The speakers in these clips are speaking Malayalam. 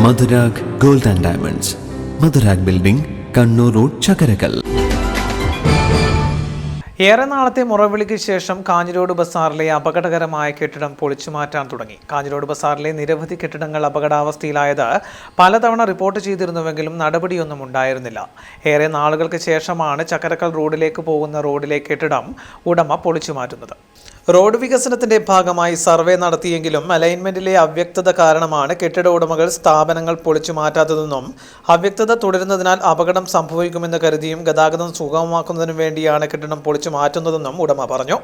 Madhurag gold and diamonds, Madhurag building, Kannur road, Chakkarakal. ഏറെ നാളത്തെ മുറവിളിക്ക് ശേഷം കാഞ്ഞിരോട് ബസാറിലെ അപകടകരമായ കെട്ടിടം പൊളിച്ചുമാറ്റാൻ തുടങ്ങി. കാഞ്ഞിരോട് ബസാറിലെ നിരവധി കെട്ടിടങ്ങൾ അപകടാവസ്ഥയിലായത് പലതവണ റിപ്പോർട്ട് ചെയ്തിരുന്നുവെങ്കിലും നടപടിയൊന്നും ഉണ്ടായിരുന്നില്ല. ഏറെ നാളുകൾക്ക് ശേഷമാണ് ചകരകൽ റോഡിലേക്ക് പോകുന്ന റോഡിലെ കെട്ടിടം ഉടമ പൊളിച്ചുമാറ്റുന്നത്. റോഡ് വികസനത്തിന്റെ ഭാഗമായി സർവേ നടത്തിയെങ്കിലും അലൈൻമെന്റിലെ അവ്യക്തത കാരണമാണ് കെട്ടിട ഉടമകൾ സ്ഥാപനങ്ങൾ പൊളിച്ചു മാറ്റാത്തതെന്നും അവ്യക്തത തുടരുന്നതിനാൽ അപകടം സംഭവിക്കുമെന്ന് കരുതിയും ഗതാഗതം സുഗമമാക്കുന്നതിനു വേണ്ടിയാണ് കെട്ടിടം പൊളിച്ചു മാറ്റുന്നതെന്നും ഉടമ പറഞ്ഞു.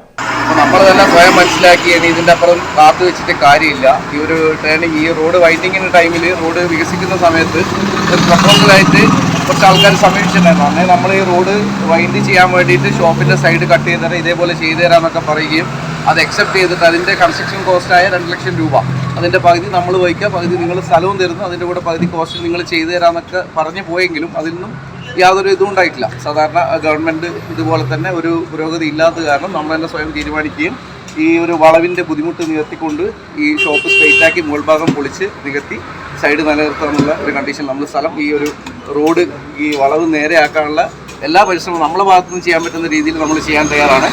നമ്മൾ തന്നെ സ്വയം മനസ്സിലാക്കിയാണ് ഇതിൻ്റെ അപ്പുറം കാത്തു വെച്ചിട്ട് കാര്യമില്ല. ഈ ഒരു ടേണിങ്, ഈ റോഡ് വൈൻഡിങ്ങിൻ്റെ ടൈമിൽ റോഡ് വികസിക്കുന്ന സമയത്ത് ഒരു പ്രപ്പോസലായിട്ട് കുറച്ച് ആൾക്കാർ സമീപിച്ചിട്ടുണ്ടായിരുന്നു. അന്നേ നമ്മൾ ഈ റോഡ് വൈൻഡ് ചെയ്യാൻ വേണ്ടിയിട്ട് ഷോപ്പിൻ്റെ സൈഡ് കട്ട് ചെയ്ത് തരാം, ഇതേപോലെ ചെയ്തു തരാമെന്നൊക്കെ പറയുകയും അത് അക്സെപ്റ്റ് ചെയ്തിട്ട് അതിൻ്റെ കൺസ്ട്രക്ഷൻ കോസ്റ്റായ 2 ലക്ഷം രൂപ അതിൻ്റെ പകുതി നമ്മൾ വഹിക്കുക, പകുതി നിങ്ങൾ സ്ഥലവും തരുന്നു, അതിൻ്റെ കൂടെ പകുതി കോസ്റ്റ് നിങ്ങൾ ചെയ്തു തരാമെന്നൊക്കെ പറഞ്ഞു പോയെങ്കിലും അതിൽ നിന്നും യാതൊരു ഇതും ഉണ്ടായിട്ടില്ല. സാധാരണ ഗവൺമെൻറ് ഇതുപോലെ തന്നെ ഒരു പുരോഗതി ഇല്ലാത്ത കാരണം നമ്മൾ തന്നെ സ്വയം തീരുമാനിക്കുകയും ഈ ഒരു വളവിൻ്റെ ബുദ്ധിമുട്ട് നികത്തിക്കൊണ്ട് ഈ ഷോപ്പ് സ്ട്രെയിറ്റാക്കി മുകൾഭാഗം പൊളിച്ച് നികത്തി സൈഡ് നിലനിർത്താനുള്ള ഒരു കണ്ടീഷൻ നമ്മൾ സ്ഥലം ഈ ഒരു റോഡ് ഈ വളവ് നേരെയാക്കാനുള്ള എല്ലാ പരിശ്രമവും നമ്മളെ ഭാഗത്തുനിന്ന് ചെയ്യാൻ പറ്റുന്ന രീതിയിൽ നമ്മൾ ചെയ്യാൻ തയ്യാറാണ്.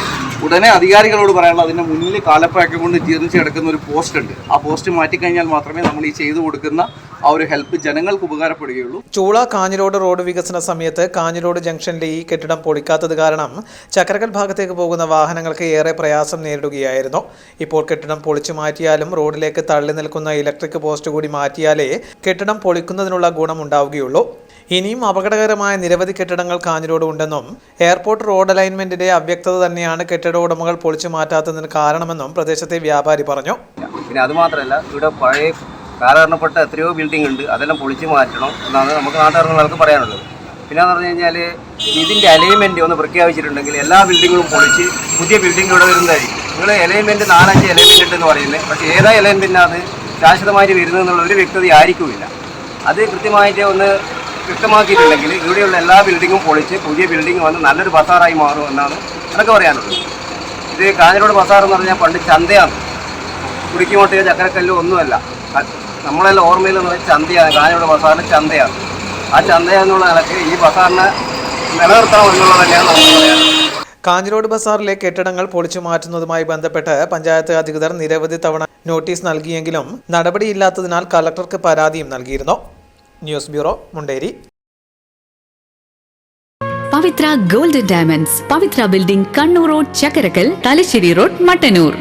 ഉടനെ അധികാരികളോട് പറയാനുള്ള അതിൻ്റെ മുന്നിൽ കാലപ്പഴക്കം കൊണ്ട് ജീർണിച്ച് കിടക്കുന്ന ഒരു പോസ്റ്റ് ഉണ്ട്. ആ പോസ്റ്റ് മാറ്റിക്കഴിഞ്ഞാൽ മാത്രമേ നമ്മൾ ഈ ചെയ്തു കൊടുക്കുന്ന ആ ഒരു ഹെൽപ്പ് ജനങ്ങൾക്ക് ഉപകാരപ്പെടുകയുള്ളൂ. ചൂള കാഞ്ഞിരോട് റോഡ് വികസന സമയത്ത് കാഞ്ഞിരോട് ജംഗ്ഷനിലെ ഈ കെട്ടിടം പൊളിക്കാത്തത് കാരണം ചകരകൽ ഭാഗത്തേക്ക് പോകുന്ന വാഹനങ്ങൾക്ക് ഏറെ പ്രയാസം നേരിടുകയായിരുന്നു. ഇപ്പോൾ കെട്ടിടം പൊളിച്ചു മാറ്റിയാലും റോഡിലേക്ക് തള്ളി നിൽക്കുന്ന ഇലക്ട്രിക് പോസ്റ്റ് കൂടി മാറ്റിയാലേ കെട്ടിടം പൊളിക്കുന്നതിനുള്ള ഗുണമുണ്ടാവുകയുള്ളൂ. ഇനിയും അപകടകരമായ നിരവധി കെട്ടിടങ്ങൾ കാഞ്ഞിരോട് ഉണ്ടെന്നും എയർപോർട്ട് റോഡ് അലൈൻമെന്റിന്റെ അവ്യക്തത തന്നെയാണ് കെട്ടിട ഉടമകൾ പൊളിച്ചു മാറ്റാത്തതിന് കാരണമെന്നും പ്രദേശത്തെ വ്യാപാരി പറഞ്ഞു. പിന്നെ അതുമാത്രമല്ല, ഇവിടെ പഴയ കാലഹരണപ്പെട്ട എത്രയോ ബിൽഡിംഗ് ഉണ്ട്, അതെല്ലാം പൊളിച്ചു മാറ്റണം എന്നാണ് നമുക്ക് നാട്ടുകാർക്ക് പറയാനുള്ളത്. പിന്നെ എന്ന് പറഞ്ഞു കഴിഞ്ഞാൽ ഇതിൻ്റെ അലൈൻമെൻറ്റ് ഒന്ന് പ്രഖ്യാപിച്ചിട്ടുണ്ടെങ്കിൽ എല്ലാ ബിൽഡിങ്ങും പൊളിച്ച് പുതിയ ബിൽഡിംഗ് ഇവിടെ വരുന്നതായിരിക്കും. നിങ്ങൾ അലൈൻമെൻറ്റ് 4-5 അലൈൻമെൻറ്റ് ഉണ്ടെന്ന് പറയുന്നത്, പക്ഷേ ഏതാ അലൈൻമെൻറ്റിനകത്ത് ശാശ്വതമായിട്ട് വരുന്നതെന്നുള്ള ഒരു വ്യക്തത ആയിരിക്കുമില്ല. അത് കൃത്യമായിട്ട് ഒന്ന് വ്യക്തമാക്കിയിട്ടുണ്ടെങ്കിൽ ഇവിടെയുള്ള എല്ലാ ബിൽഡിങ്ങും പൊളിച്ച് പുതിയ ബിൽഡിംഗ് വന്ന് നല്ലൊരു ബസാറായി മാറും എന്നാണ് എനിക്ക് പറയാനുള്ളത്. ഇത് കാഞ്ഞിരോട് ബസാർ എന്ന് പറഞ്ഞാൽ പണ്ട് ചന്തയാണ്, കുടിക്കുമോട്ടയോ ചക്കരക്കല്ലോ ഒന്നുമല്ല. നമ്മളെല്ലാം ഓർമ്മയിൽ എന്ന് പറഞ്ഞാൽ ചന്തയാണ്, കാഞ്ഞിരോട് ബസാറിന് ചന്തയാണ്. ആ ചന്ത എന്നുള്ള നിലയ്ക്ക് ഈ ബസാറിനെ നിലനിർത്തണം എന്നുള്ളത് തന്നെയാണ് നമുക്ക് പറയാനുള്ളത്. കാഞ്ഞിരോട് ബസാറിലെ കെട്ടിടങ്ങൾ പൊളിച്ചു മാറ്റുന്നതുമായി ബന്ധപ്പെട്ട് പഞ്ചായത്ത് അധികൃതർ നിരവധി തവണ നോട്ടീസ് നൽകിയെങ്കിലും നടപടിയില്ലാത്തതിനാൽ കളക്ടർക്ക് പരാതിയും നൽകിയിരുന്നു. News bureau, Munderi. Pavithra gold and diamonds, Pavithra building, Kannur road, Chakkarakal, Thalassery road, Mattannur.